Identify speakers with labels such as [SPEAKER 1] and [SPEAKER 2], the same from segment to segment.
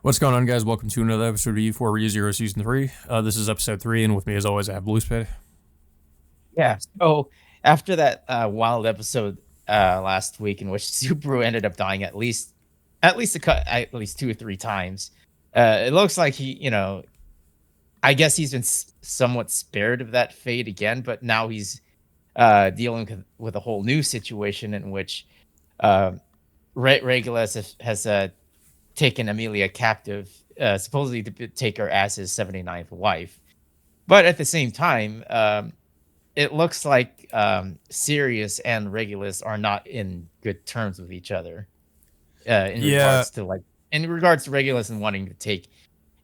[SPEAKER 1] What's going on, guys? Welcome to another episode of E4 ReZero Season 3. This is episode 3, and with me, as always, I have Bluespay.
[SPEAKER 2] Yeah. So after that wild episode last week in which Subaru ended up dying at least two or three times, it looks like I guess he's been somewhat spared of that fate again, but now he's dealing with a whole new situation in which uh, Regulus has taken Amelia captive, supposedly to take her as his 79th wife. But at the same time, it looks like Sirius and Regulus are not in good terms with each other. In
[SPEAKER 1] Yeah,
[SPEAKER 2] regards to in regards to Regulus and wanting to take,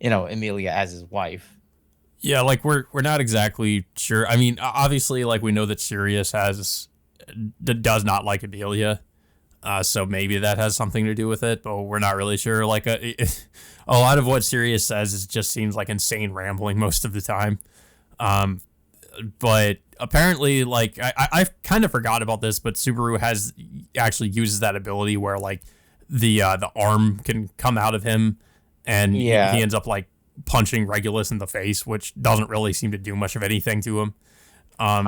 [SPEAKER 2] Emilia as his wife.
[SPEAKER 1] yeah, like we're not exactly sure. I mean, obviously, like we know that Sirius does not like Adelia, so maybe that has something to do with it, but we're not really sure. Like a lot of what Sirius says just seems like insane rambling most of the time. Um, but apparently, like I kind of forgot about this, but Subaru has actually uses that ability where like the arm can come out of him, and he
[SPEAKER 2] Yeah,
[SPEAKER 1] ends up like punching Regulus in the face, which doesn't really seem to do much of anything to him. Um,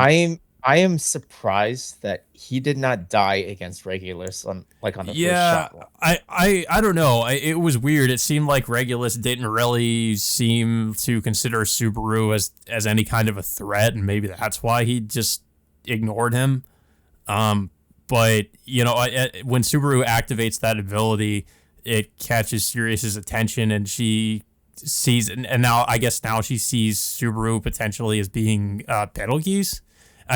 [SPEAKER 2] I am surprised that he did not die against Regulus on the first
[SPEAKER 1] yeah,
[SPEAKER 2] shot.
[SPEAKER 1] I don't know. It was weird. It seemed like Regulus didn't really seem to consider Subaru as any kind of a threat, and maybe that's why he just ignored him. Um, but when Subaru activates that ability, it catches Sirius's attention, and she sees, and now I guess now she sees Subaru potentially as being Betelgeuse,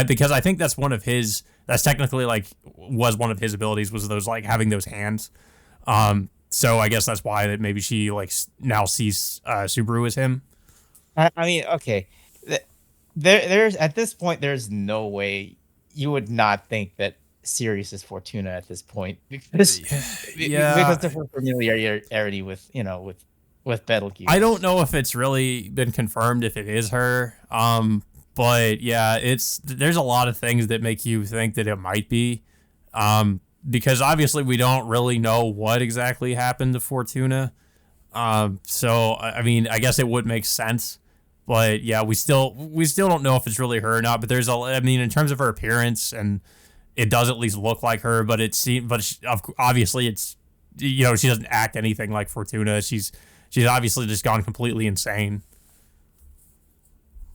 [SPEAKER 1] because I think that's one of his. That's technically like was one of his abilities was those like having those hands. So I guess that's why that maybe she like now sees Subaru as him.
[SPEAKER 2] I mean, okay, th- there's at this point, there's no way you would not think that Sirius is Fortuna at this point because
[SPEAKER 1] Yeah,
[SPEAKER 2] of her familiarity with with
[SPEAKER 1] I don't
[SPEAKER 2] Betelgeuse.
[SPEAKER 1] know if it's really been confirmed if it is her. But yeah, it's there's a lot of things that make you think that it might be. Because obviously we don't really know what exactly happened to Fortuna. So I mean, I guess it would make sense. But yeah, we still don't know if it's really her or not. But I mean, in terms of her appearance, and it does at least look like her. But it seems, but obviously it's she doesn't act anything like Fortuna. She's obviously just gone completely insane.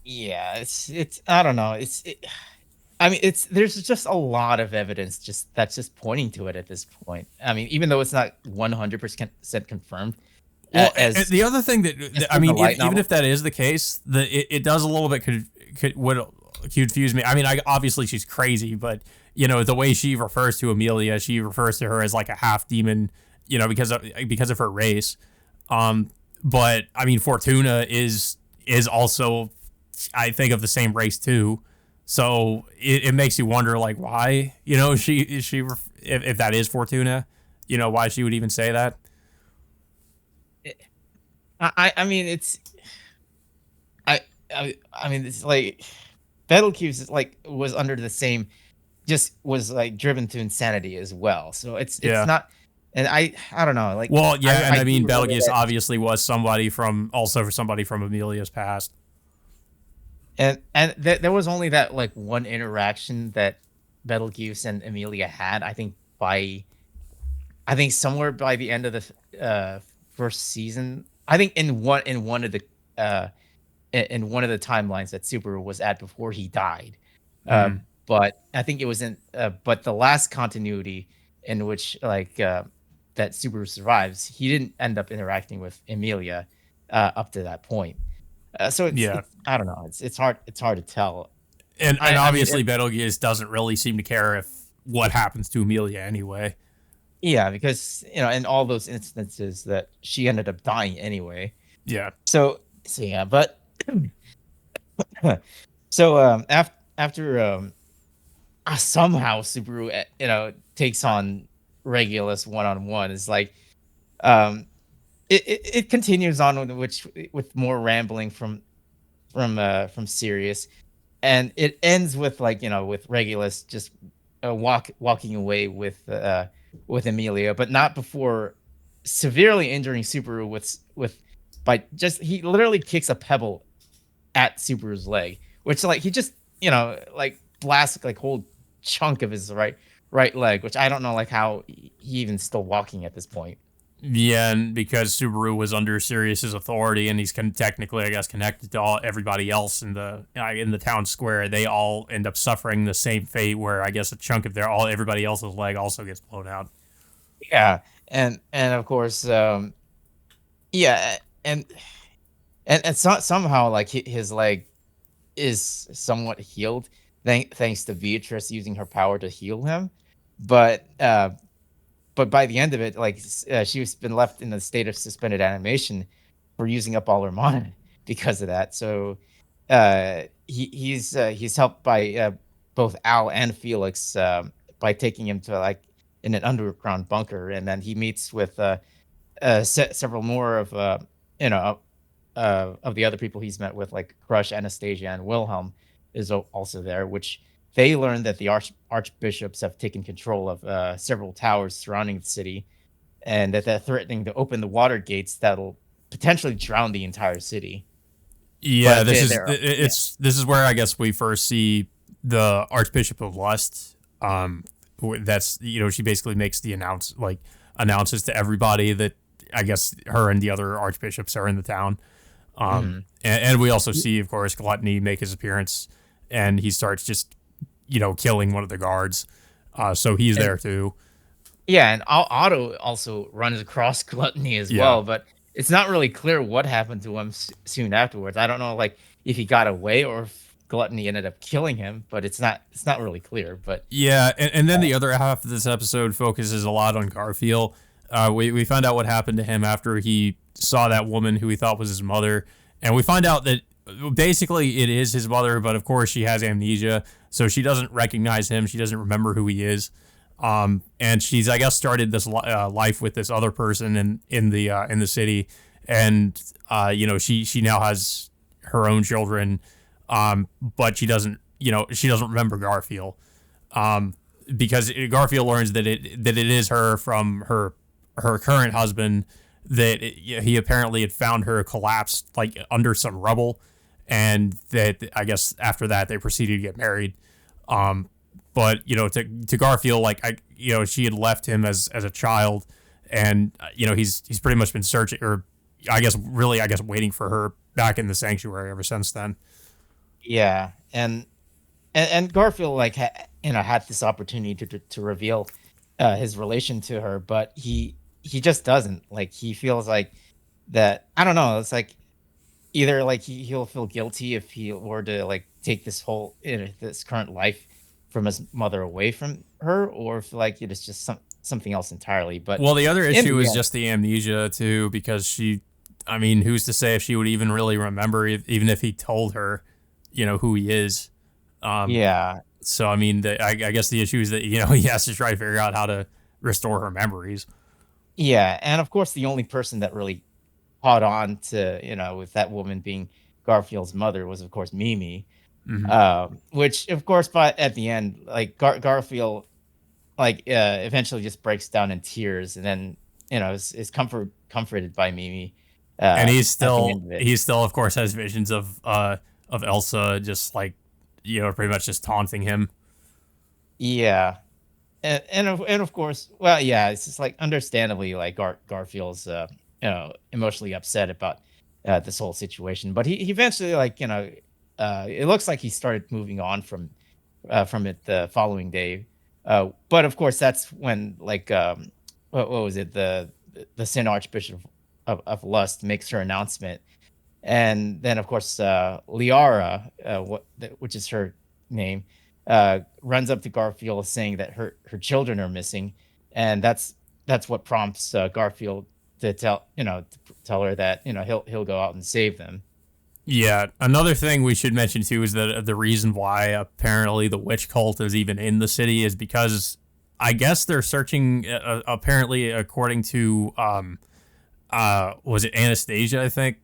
[SPEAKER 2] Yeah, it's I don't know. I mean, it's there's just a lot of evidence that's just pointing to it at this point. I mean, even though it's not 100% confirmed,
[SPEAKER 1] Well,
[SPEAKER 2] as
[SPEAKER 1] the other thing I
[SPEAKER 2] in the
[SPEAKER 1] mean,
[SPEAKER 2] light
[SPEAKER 1] even
[SPEAKER 2] novel.
[SPEAKER 1] if that is the case, it does a little bit would confuse me. I mean, obviously she's crazy, but the way she refers to Amelia, she refers to her as like a half demon, because of her race. Um, but I mean, Fortuna is also, I think, of the same race too. So it makes you wonder, like, why if that is Fortuna, why she would even say that.
[SPEAKER 2] I mean, I, I mean, it's like Betelgeuse is like was under the same, just was like driven to insanity as well. So it's
[SPEAKER 1] Yeah.
[SPEAKER 2] not, and I don't know, like
[SPEAKER 1] Well, yeah, and
[SPEAKER 2] I
[SPEAKER 1] I
[SPEAKER 2] do
[SPEAKER 1] mean,
[SPEAKER 2] remember
[SPEAKER 1] Belgius
[SPEAKER 2] that,
[SPEAKER 1] obviously was somebody from Amelia's past.
[SPEAKER 2] and there was only that like one interaction that Betelgeuse and Amelia had. I think somewhere by the end of the first season. I think in one of the uh in one of the timelines that Super was at before he died.
[SPEAKER 1] Mm,
[SPEAKER 2] But I think it was in but the last continuity in which that Subaru survives, he didn't end up interacting with Emilia up to that point. So
[SPEAKER 1] yeah,
[SPEAKER 2] it's I don't know. It's hard to tell.
[SPEAKER 1] and
[SPEAKER 2] I mean
[SPEAKER 1] obviously Betelgeuse doesn't really seem to care if what happens to Amelia anyway.
[SPEAKER 2] yeah, because in all those instances that she ended up dying anyway.
[SPEAKER 1] Yeah,
[SPEAKER 2] So yeah, but so after somehow Subaru takes on Regulus one on one. It's like um it continues on with more rambling from Sirius, and it ends with with Regulus just walking away with Amelia, but not before severely injuring Subaru with by just he literally kicks a pebble at Subaru's leg, which like he just like blasts like whole chunk of his right leg, which I don't know like how he even still walking at this point.
[SPEAKER 1] Yeah, and because Subaru was under Sirius's authority, and he's technically, I guess, connected to everybody else in the town square, they all end up suffering the same fate. Where I guess a chunk of everybody else's leg also gets blown out.
[SPEAKER 2] Yeah, and of course, yeah, and somehow like his leg is somewhat healed, thanks to Beatrice using her power to heal him, but but by the end of it, like she's been left in a state of suspended animation for using up all her mana because of that. So he's helped by both Al and Felix by taking him to like in an underground bunker, and then he meets with several more of you know of the other people he's met with, like Crush, Anastasia, and Wilhelm is also there, which they learn that the archbishops have taken control of several towers surrounding the city, and that they're threatening to open the water gates that'll potentially drown the entire city.
[SPEAKER 1] Yeah,
[SPEAKER 2] But yeah.
[SPEAKER 1] this is where I guess we first see the Archbishop of Lust. That's she basically makes the announces to everybody that I guess her and the other archbishops are in the town.
[SPEAKER 2] Mhm.
[SPEAKER 1] And we also see, of course, Gluttony make his appearance, and he starts just killing one of the guards. So he's
[SPEAKER 2] And
[SPEAKER 1] there too.
[SPEAKER 2] yeah, and Otto also runs across Gluttony as
[SPEAKER 1] Yeah.
[SPEAKER 2] well, but it's not really clear what happened to him soon afterwards. I don't know, like if he got away or if Gluttony ended up killing him, but it's not really clear. But
[SPEAKER 1] Yeah, and then the other half of this episode focuses a lot on Garfield. We find out what happened to him after he saw that woman who he thought was his mother, and we find out that basically it is his mother, but of course she has amnesia, so she doesn't recognize him. She doesn't remember who he is. And she's I guess started this life with this other person in the city, and she now has her own children, but she doesn't remember Garfield, because Garfield learns that it is her from her current husband, that he apparently had found her collapsed like under some rubble, and that I guess after that they proceeded to get married. But to Garfield, like she had left him as a child, and he's pretty much been searching, or I guess waiting for her back in the sanctuary ever since then.
[SPEAKER 2] yeah, and Garfield like had this opportunity to reveal his relation to her, but he just doesn't. Like he feels like that. I don't know. It's like either like he'll feel guilty if he were to like take this whole this current life from his mother away from her, or if like it is just something else entirely. But
[SPEAKER 1] Well, the other
[SPEAKER 2] in
[SPEAKER 1] issue
[SPEAKER 2] the
[SPEAKER 1] is
[SPEAKER 2] end,
[SPEAKER 1] just the amnesia too, because I mean, who's to say if she would even really remember, even if he told her, who he is. Um,
[SPEAKER 2] yeah,
[SPEAKER 1] so I mean, I guess the issue is that he has to try to figure out how to restore her memories.
[SPEAKER 2] yeah, and of course the only person that really caught on to with that woman being Garfield's mother was of course Mimi,
[SPEAKER 1] Hmm.
[SPEAKER 2] which of course, but at the end, like Garfield like eventually just breaks down in tears, and then is comforted by Mimi
[SPEAKER 1] And
[SPEAKER 2] at the end of it.
[SPEAKER 1] he still, of course, has visions of Elsa just like pretty much just taunting him.
[SPEAKER 2] Yeah, and of course, well, yeah, it's just like understandably like Garfield's emotionally upset about this whole situation, but he eventually like it looks like he started moving on from it the following day. But of course, that's when like what was it, the Sin Archbishop of Lust makes her announcement, and then of course Liara, which is her name, runs up to Garfield saying that her children are missing, and that's what prompts Garfield to tell her that he'll go out and save them.
[SPEAKER 1] Yeah, another thing we should mention too is that the reason why apparently the witch cult is even in the city is because I guess they're searching. Apparently, according to was it Anastasia? I think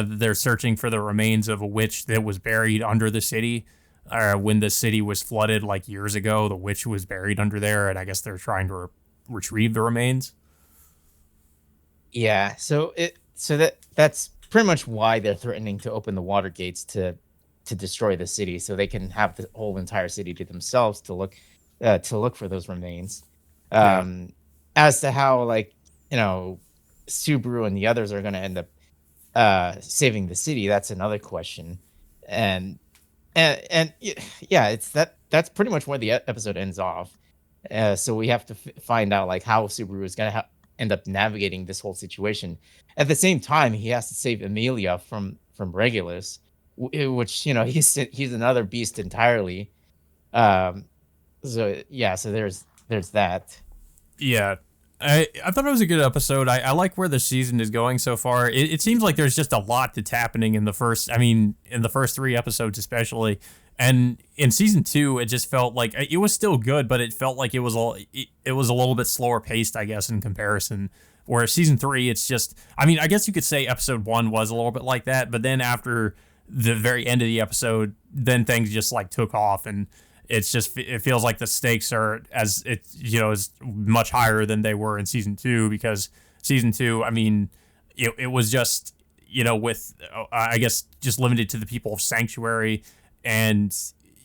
[SPEAKER 1] they're searching for the remains of a witch that was buried under the city. When the city was flooded like years ago, the witch was buried under there, and I guess they're trying to retrieve the remains.
[SPEAKER 2] Yeah, that's pretty much why they're threatening to open the water gates to destroy the city, so they can have the whole entire city to themselves to look for those remains.
[SPEAKER 1] Yeah.
[SPEAKER 2] Um, as to how like Subaru and the others are going to end up saving the city, that's another question. And yeah, that's pretty much where the episode ends off. So we have to find out like how Subaru is gonna end up navigating this whole situation. At the same time, he has to save Amelia from Regulus, which he's another beast entirely. Um, so yeah, so there's that.
[SPEAKER 1] Yeah. I thought it was a good episode. I like where the season is going so far. It seems like there's just a lot that's happening in the first, I mean, in the first three episodes, especially. And in season two, it just felt like it was still good, but it felt like it was a little bit slower paced, I guess, in comparison. Whereas season three, it's just, I mean, I guess you could say episode one was a little bit like that, but then after the very end of the episode, then things just like took off, and it's just it feels like the stakes are as it is much higher than they were in season two, because season two, I mean, it was just with I guess just limited to the people of Sanctuary, and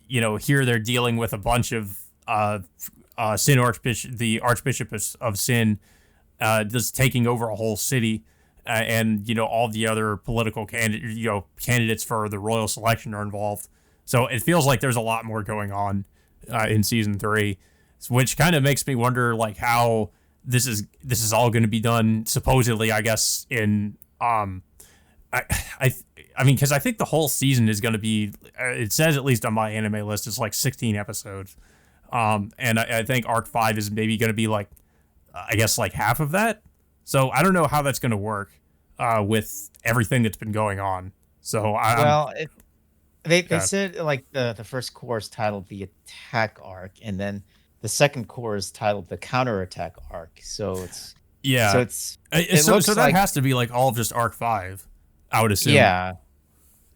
[SPEAKER 1] here they're dealing with a bunch of Sin Archbishop, the Archbishop of Sin, just taking over a whole city. And all the other political candidates for the royal selection are involved, so it feels like there's a lot more going on in season three, which kind of makes me wonder like how this is all going to be done. Supposedly, I guess in I I I mean, because I think the whole season is going to be. It says at least on my anime list it's like 16 episodes, and I think Arc 5 is maybe going to be like I guess like half of that. So I don't know how that's going to work with everything that's been going on. So I'm
[SPEAKER 2] Well, they
[SPEAKER 1] uh,
[SPEAKER 2] said like the first core is titled the attack arc, and then the second core is titled the counterattack arc. So
[SPEAKER 1] yeah.
[SPEAKER 2] it's it
[SPEAKER 1] So
[SPEAKER 2] looks
[SPEAKER 1] that
[SPEAKER 2] like
[SPEAKER 1] has to be like all of just Arc 5, I would assume.
[SPEAKER 2] yeah.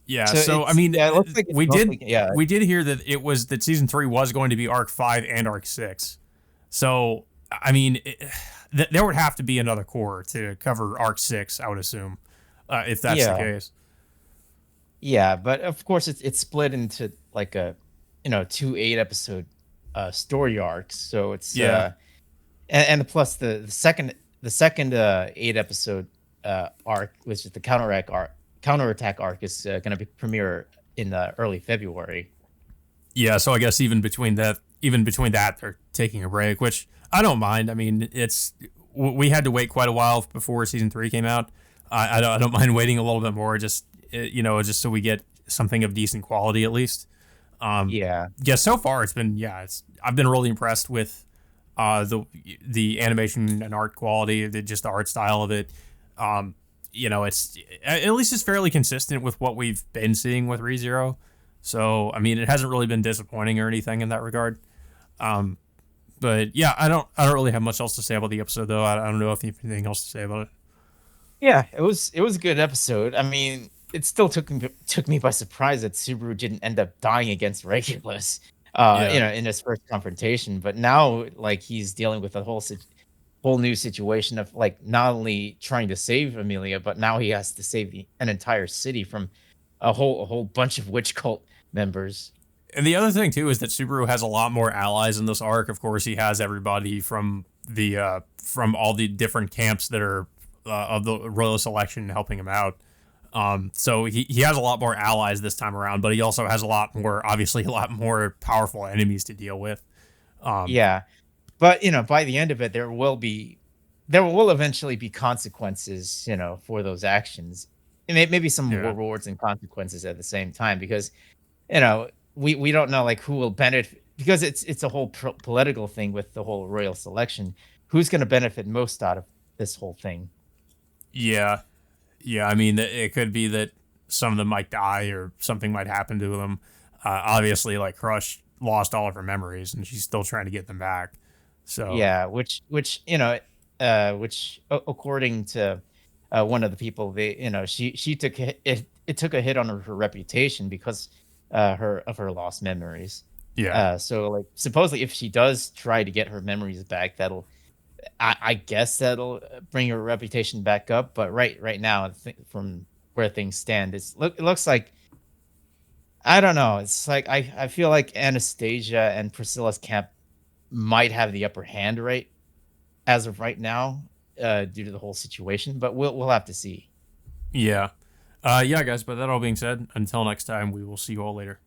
[SPEAKER 1] Yeah.
[SPEAKER 2] So
[SPEAKER 1] So I mean,
[SPEAKER 2] it looks like it's
[SPEAKER 1] we did
[SPEAKER 2] mostly yeah.
[SPEAKER 1] we did hear that it was that season 3 was going to be Arc 5 and Arc 6. So I mean, there would have to be another core to cover Arc 6, I would assume, if that's the
[SPEAKER 2] Yeah.
[SPEAKER 1] case.
[SPEAKER 2] Yeah, but of course it's split into like a two 8 episode story arcs. So it's
[SPEAKER 1] Yeah.
[SPEAKER 2] and plus the second 8 episode arc, which is the counterattack arc, is going to be premiere in early February.
[SPEAKER 1] Yeah, so I guess even between that, they're taking a break, which I don't mind. I mean, we had to wait quite a while before season 3 came out. I don't mind waiting a little bit more, just just so we get something of decent quality at least.
[SPEAKER 2] Yeah.
[SPEAKER 1] Yeah, so far it's been I've been really impressed with the animation and art quality, just the art style of it. It's at least it's fairly consistent with what we've been seeing with ReZero. So I mean, it hasn't really been disappointing or anything in that regard. Um, but yeah, I don't really have much else to say about the episode though. I don't know if you have anything else to say about it.
[SPEAKER 2] Yeah, it was a good episode. I mean, it still took me by surprise that Subaru didn't end up dying against Regulus,
[SPEAKER 1] Yeah,
[SPEAKER 2] in his first confrontation. But now, like, he's dealing with a whole new situation of like not only trying to save Amelia, but now he has to save an entire city from a whole bunch of witch cult members.
[SPEAKER 1] and the other thing too is that Subaru has a lot more allies in this arc. Of course, he has everybody from all the different camps that are of the royal selection helping him out. So he has a lot more allies this time around, but he also has obviously a lot more powerful enemies to deal with. Um,
[SPEAKER 2] Yeah, but by the end of it, there will eventually be consequences, for those actions, and maybe some
[SPEAKER 1] yeah,
[SPEAKER 2] rewards and consequences at the same time, because we don't know like who will benefit, because it's a whole political thing with the whole royal selection. Who's going to benefit most out of this whole thing?
[SPEAKER 1] yeah, yeah. I mean, it could be that some of them might die or something might happen to them. Obviously, like Crush lost all of her memories, and she's still trying to get them back. So
[SPEAKER 2] Yeah, according to one of the people, she took it took a hit on her reputation because her lost memories.
[SPEAKER 1] yeah,
[SPEAKER 2] So like supposedly if she does try to get her memories back, that'll I guess that'll bring her reputation back up. But right now, from where things stand, it looks like I don't know. It's like I feel like Anastasia and Priscilla's camp might have the upper hand right as of right now, due to the whole situation. But we'll have to see.
[SPEAKER 1] Yeah. Yeah, guys, but that all being said, until next time, we will see you all later.